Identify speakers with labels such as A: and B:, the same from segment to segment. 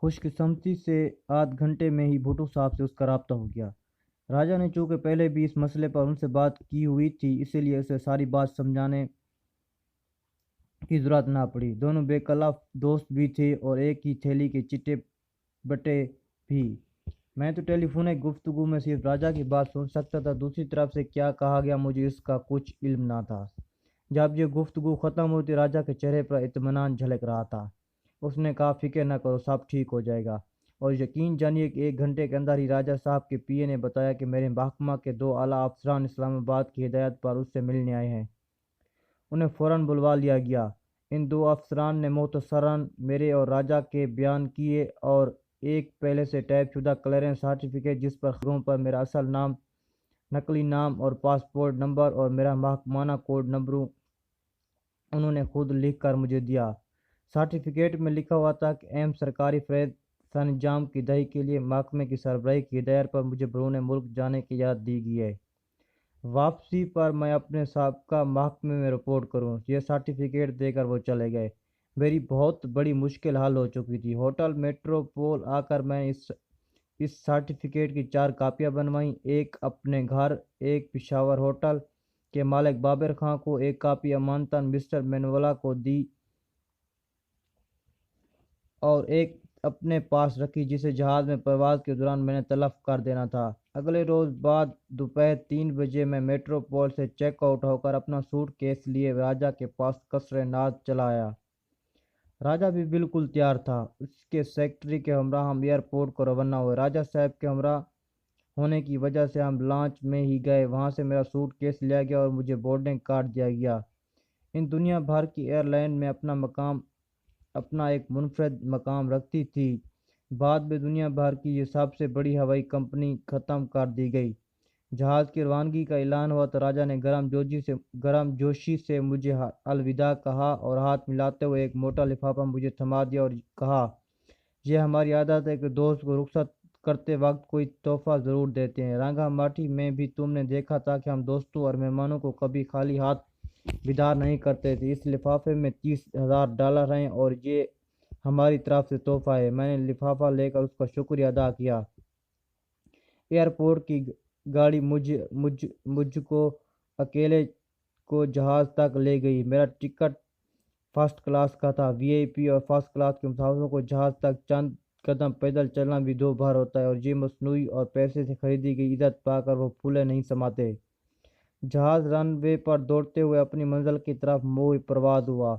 A: خوش قسمتی سے آدھ گھنٹے میں ہی بھٹو صاحب سے اس کا رابطہ ہو گیا۔ راجا نے چونکہ پہلے بھی اس مسئلے پر ان سے بات کی ہوئی تھی، اسی لیے اسے ساری بات سمجھانے کی ضرورت نہ پڑی۔ دونوں بے کلف دوست بھی تھے اور ایک ہی تھیلی کے چٹے بٹے بھی۔ میں تو ٹیلی فونک گفتگو میں صرف راجا کی بات سن سکتا تھا، دوسری طرف سے کیا کہا گیا مجھے اس کا کچھ علم نہ تھا۔ جب یہ گفتگو ختم ہوئی تو راجا کے چہرے پر اطمینان جھلک رہا تھا۔ اس نے کہا، فکر نہ کرو، سب ٹھیک ہو جائے گا۔ اور یقین جانیے کہ 1 گھنٹے کے اندر ہی راجا صاحب کے پی اے نے بتایا کہ میرے محکمہ کے 2 اعلیٰ افسران اسلام آباد کی ہدایت پر اس سے ملنے آئے ہیں۔ انہیں فوراً بلوا لیا گیا۔ ان 2 افسران نے مختصراً میرے اور راجا کے بیان کیے اور ایک پہلے سے ٹائپ شدہ کلیئرنس سرٹیفکیٹ جس پر خطوں پر میرا اصل نام، نقلی نام اور پاسپورٹ نمبر اور میرا محکمانہ کوڈ نمبروں انہوں نے خود لکھ کر مجھے دیا۔ سرٹیفکیٹ میں لکھا ہوا تھا کہ اہم سرکاری فریض سر انجام کی دہی کے لیے محکمے کی سربراہی کی ہدایت پر مجھے بیرون ملک جانے کی اجازت دی گئی ہے۔ واپسی پر میں اپنے سابقہ محکمے میں رپورٹ کروں۔ یہ سرٹیفکیٹ دے کر وہ چلے گئے۔ میری بہت بڑی مشکل حل ہو چکی تھی۔ ہوٹل میٹروپول آ کر میں نے اس سرٹیفکیٹ کی 4 کاپیاں بنوائیں، ایک اپنے گھر، ایک پشاور ہوٹل کے مالک بابر خان کو، ایک کاپی امانتاً مسٹر مینولا کو دی اور ایک اپنے پاس رکھی جسے جہاز میں پرواز کے دوران میں نے تلف کر دینا تھا۔ اگلے روز بعد دوپہر 3 بجے میں میٹروپول سے چیک آؤٹ ہو کر اپنا سوٹ کیس لیے راجا کے پاس قصر ناز چلا آیا۔ راجا بھی بالکل تیار تھا۔ اس کے سیکرٹری کے ہمراہ ہم ایئرپورٹ کو روانہ ہوئے۔ راجا صاحب کے ہمراہ ہونے کی وجہ سے ہم لانچ میں ہی گئے۔ وہاں سے میرا سوٹ کیس لیا گیا اور مجھے بورڈنگ کارڈ دیا گیا۔ ان دنیا بھر کی ایئر لائن میں اپنا ایک منفرد مقام رکھتی تھی۔ بعد میں دنیا بھر کی یہ سب سے بڑی ہوائی کمپنی ختم کر دی گئی۔ جہاز کی روانگی کا اعلان ہوا تو راجا نے گرم جوشی سے مجھے الوداع کہا اور ہاتھ ملاتے ہوئے ایک موٹا لفافہ مجھے تھما دیا اور کہا، یہ ہماری عادت ہے کہ دوست کو رخصت کرتے وقت کوئی تحفہ ضرور دیتے ہیں۔ رنگا ماٹی میں بھی تم نے دیکھا تھا کہ ہم دوستوں اور مہمانوں کو کبھی خالی ہاتھ وداع نہیں کرتے تھے۔ اس لفافے میں $30,000 ہیں اور یہ ہماری طرف سے تحفہ ہے۔ میں نے لفافہ لے کر اس کا شکریہ ادا کیا۔ ایئرپورٹ کی گاڑی مجھ کو اکیلے کو جہاز تک لے گئی۔ میرا ٹکٹ فرسٹ کلاس کا تھا۔ وی آئی پی اور فرسٹ کلاس کے مسافروں کو جہاز تک چند قدم پیدل چلنا بھی 2 بار ہوتا ہے اور یہ مصنوعی اور پیسے سے خریدی گئی عزت پا کر وہ پھولے نہیں سماتے۔ جہاز رن وے پر دوڑتے ہوئے اپنی منزل کی طرف منہ پرواز ہوا۔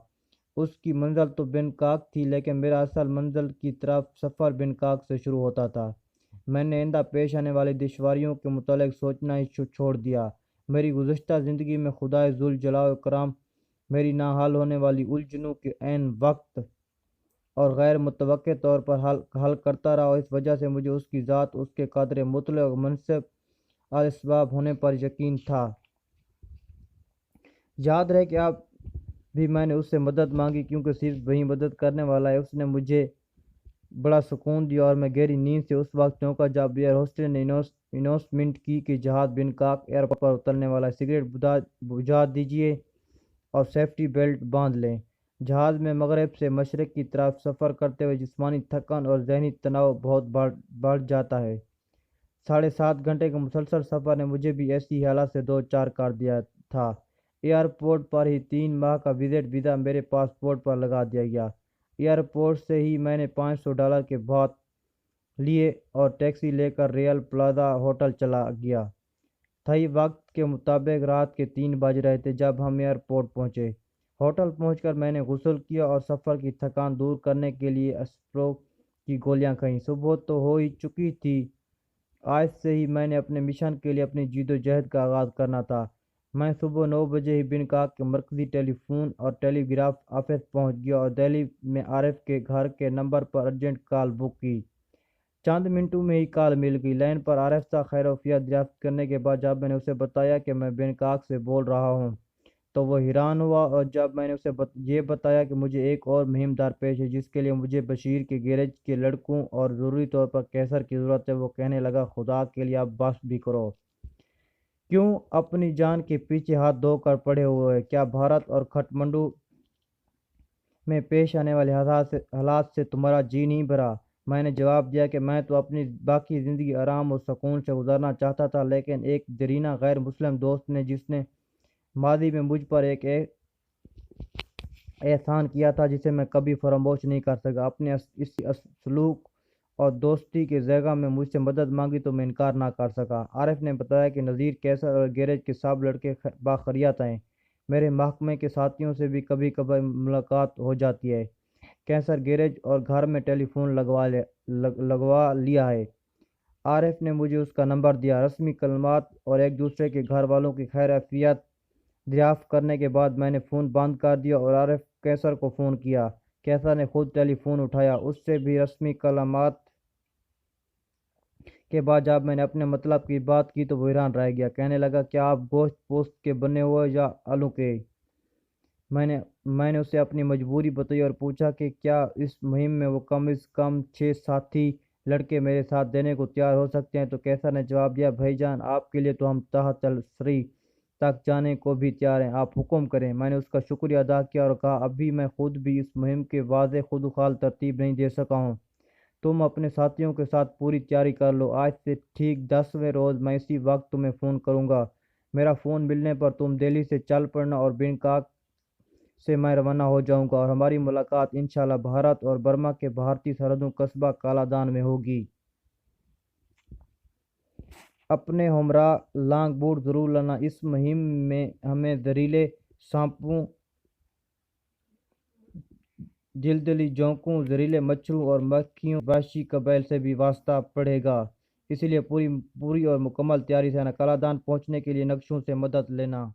A: اس کی منزل تو بینکاک تھی، لیکن میرا اصل منزل کی طرف سفر بینکاک سے شروع ہوتا تھا۔ میں نے آئندہ پیش آنے والی دشواریوں کے متعلق سوچنا ہی چھوڑ دیا۔ میری گزشتہ زندگی میں خدائے ذوالجلال والاکرام میری نہ حل ہونے والی الجھنوں کے عین وقت اور غیر متوقع طور پر حل کرتا رہا، اور اس وجہ سے مجھے اس کی ذات، اس کے قادر مطلق اور منصب الاسباب ہونے پر یقین تھا۔ یاد رہے کہ اب بھی میں نے اس سے مدد مانگی کیونکہ صرف وہی مدد کرنے والا ہے۔ اس نے مجھے بڑا سکون دیا اور میں گہری نیند سے اس وقت چونکا جب ایئر ہوسٹس نے اناؤنسمنٹ کی کہ جہاز بینکاک ایئرپورٹ پر اترنے والا ہے۔ سگریٹ بجھا دیجیے اور سیفٹی بیلٹ باندھ لیں۔ جہاز میں مغرب سے مشرق کی طرف سفر کرتے ہوئے جسمانی تھکن اور ذہنی تناؤ بہت بڑھ جاتا ہے۔ 7.5 گھنٹے کے مسلسل سفر نے مجھے بھی ایسی حالت سے دو چار کر دیا تھا۔ ایئرپورٹ پر ہی 3 ماہ کا وزٹ ویزا میرے پاسپورٹ پر لگا دیا گیا۔ ایئرپورٹ سے ہی میں نے $500 کے بھات لیے اور ٹیکسی لے کر ریئل پلازا ہوٹل چلا گیا۔ تھئی وقت کے مطابق رات کے 3 بج رہے تھے جب ہم ایئرپورٹ پہنچے۔ ہوٹل پہنچ کر میں نے غسل کیا اور سفر کی تھکان دور کرنے کے لیے اسپرو کی گولیاں کھائیں۔ صبح تو ہو ہی چکی تھی۔ آج سے ہی میں نے اپنے مشن کے لیے اپنی جدوجہد کا آغاز کرنا تھا۔ میں صبح 9 بجے ہی بینکاک کے مرکزی ٹیلی فون اور ٹیلی گراف آفس پہنچ گیا اور دہلی میں عارف کے گھر کے نمبر پر ارجنٹ کال بک کی۔ چند منٹوں میں ہی کال مل گئی۔ لائن پر عارف سے خیر وفیات دریافت کرنے کے بعد جب میں نے اسے بتایا کہ میں بینکاک سے بول رہا ہوں تو وہ حیران ہوا، اور جب میں نے اسے یہ بتایا کہ مجھے ایک اور مہم درپیش ہے جس کے لیے مجھے بشیر کے گیراج کے لڑکوں اور ضروری طور پر کیسر کی ضرورت ہے، وہ کہنے لگا، خدا کے لیے اب بس بھی کرو۔ کیوں اپنی جان کے پیچھے ہاتھ دھو کر پڑے ہوئے ہو؟ کیا بھارت اور کھٹمنڈو میں پیش آنے والے حالات سے تمہارا جی نہیں بھرا؟ میں نے جواب دیا کہ میں تو اپنی باقی زندگی آرام اور سکون سے گزارنا چاہتا تھا، لیکن ایک دیرینہ غیر مسلم دوست نے، جس نے ماضی میں مجھ پر ایک احسان کیا تھا جسے میں کبھی فراموش نہیں کر سکا، اپنے اس سلوک اور دوستی کے ذریعہ میں مجھ سے مدد مانگی تو میں انکار نہ کر سکا۔ عارف نے بتایا کہ نذیر، کیسر اور گیرج کے سب لڑکے باخیریت ہیں۔ میرے محکمے کے ساتھیوں سے بھی کبھی کبھی ملاقات ہو جاتی ہے۔ کیسر گیرج اور گھر میں ٹیلی فون لگوا لیا ہے۔ عارف نے مجھے اس کا نمبر دیا۔ رسمی کلمات اور ایک دوسرے کے گھر والوں کی خیر عافیت دریافت کرنے کے بعد میں نے فون بند کر دیا اور عارف کیسر کو فون کیا۔ کیسر نے خود ٹیلی فون اٹھایا۔ اس سے بھی رسمی کلمات کے بعد جب میں نے اپنے مطلب کی بات کی تو وہ حیران رہ گیا۔ کہنے لگا، کیا آپ گوشت پوست کے بنے ہوئے یا آلو کے؟ میں نے اسے اپنی مجبوری بتائی اور پوچھا کہ کیا اس مہم میں وہ کم از کم 6 ساتھی لڑکے میرے ساتھ دینے کو تیار ہو سکتے ہیں؟ تو کیسر نے جواب دیا، بھائی جان، آپ کے لیے تو ہم تحت السری تک جانے کو بھی تیار ہیں، آپ حکم کریں۔ میں نے اس کا شکریہ ادا کیا اور کہا، ابھی میں خود بھی اس مہم کے واضح خودخال ترتیب نہیں دے سکا ہوں، تم اپنے ساتھیوں کے ساتھ پوری تیاری کر لو۔ آج سے ٹھیک 10ویں روز میں اسی وقت تمہیں فون کروں گا۔ میرا فون ملنے پر تم دہلی سے چل پڑنا اور بینکاک سے میں روانہ ہو جاؤں گا اور ہماری ملاقات انشاءاللہ بھارت اور برما کے بھارتی سرحدوں قصبہ کالادان میں ہوگی۔ اپنے ہمراہ لانگ بوٹ ضرور لانا، اس مہم میں ہمیں زہریلے سانپوں، جلدلی جونکوں، زہریلے مچھروں اور مکھیوں وحشی قبائل سے بھی واسطہ پڑے گا، اس لیے پوری اور مکمل تیاری سے کالادان پہنچنے کے لیے نقشوں سے مدد لینا۔